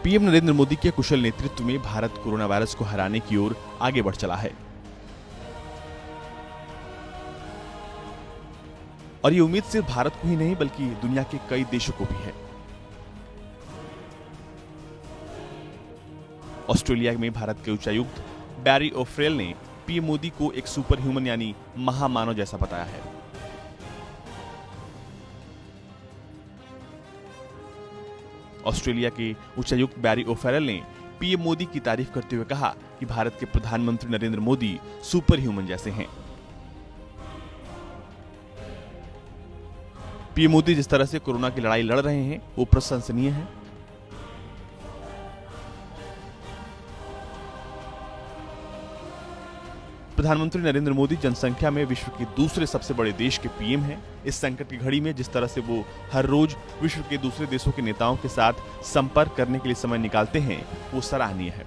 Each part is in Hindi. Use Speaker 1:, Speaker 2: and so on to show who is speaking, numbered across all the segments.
Speaker 1: पीएम नरेंद्र मोदी के कुशल नेतृत्व में भारत कोरोना वायरस को हराने की ओर आगे बढ़ चला है और ये उम्मीद सिर्फ भारत को ही नहीं बल्कि दुनिया के कई देशों को भी है। ऑस्ट्रेलिया में भारत के उच्चायुक्त बैरी ओफ्रेल ने पीएम मोदी को एक सुपर ह्यूमन यानी महामानव जैसा बताया है। ऑस्ट्रेलिया के उच्चायुक्त बैरी ओफेरल ने पीएम मोदी की तारीफ करते हुए कहा कि भारत के प्रधानमंत्री नरेंद्र मोदी सुपर ह्यूमन जैसे हैं। पीएम मोदी जिस तरह से कोरोना की लड़ाई लड़ रहे हैं वो प्रशंसनीय है। प्रधानमंत्री नरेंद्र मोदी जनसंख्या में विश्व के दूसरे सबसे बड़े देश के पीएम हैं। इस संकट की घड़ी में जिस तरह से वो हर रोज विश्व के दूसरे देशों के नेताओं के साथ संपर्क करने के लिए समय निकालते हैं वो सराहनीय है।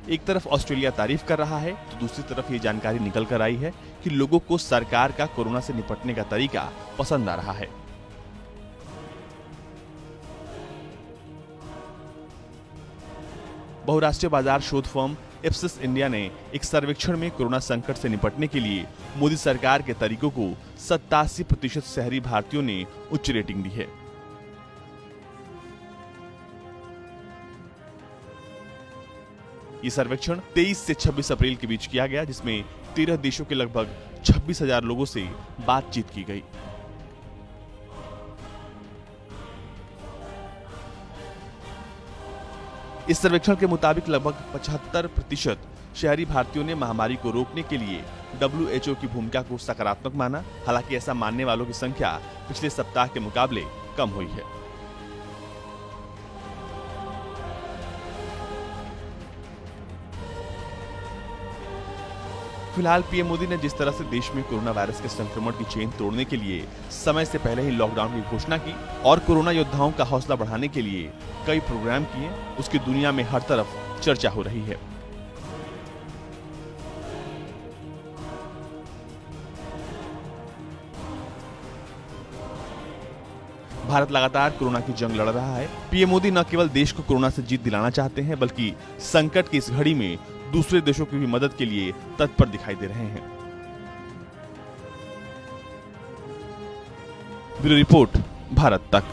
Speaker 1: एक तरफ ऑस्ट्रेलिया तारीफ कर रहा है तो दूसरी तरफ ये जानकारी निकल कर आई है कि लोगों को सरकार का कोरोना से निपटने का तरीका पसंद आ रहा है। बहुराष्ट्रीय बाजार शोध फर्म इप्सिस इंडिया ने एक सर्वेक्षण में कोरोना संकट से निपटने के लिए मोदी सरकार के तरीकों को 87% शहरी भारतीयों ने उच्च रेटिंग दी है। ये सर्वेक्षण 23 से 26 अप्रैल के बीच किया गया, जिसमें 13 देशों के लगभग 26,000 लोगों से बातचीत की गई। इस सर्वेक्षण के मुताबिक लगभग 75% शहरी भारतीयों ने महामारी को रोकने के लिए WHO की भूमिका को सकारात्मक माना। हालांकि ऐसा मानने वालों की संख्या पिछले सप्ताह के मुकाबले कम हुई है। फिलहाल पीएम मोदी ने जिस तरह से देश में कोरोना वायरस के संक्रमण की चेन तोड़ने के लिए समय से पहले ही लॉकडाउन की घोषणा की और कोरोना योद्धाओं का हौसला बढ़ाने के लिए कई प्रोग्राम किए, उसकी दुनिया में हर तरफ चर्चा हो रही है। भारत लगातार कोरोना की जंग लड़ रहा है। पीएम मोदी न केवल देश को कोरोना से जीत दिलाना चाहते हैं बल्कि संकट की इस घड़ी में दूसरे देशों की भी मदद के लिए तत्पर दिखाई दे रहे हैं। ब्यूरो रिपोर्ट, भारत तक।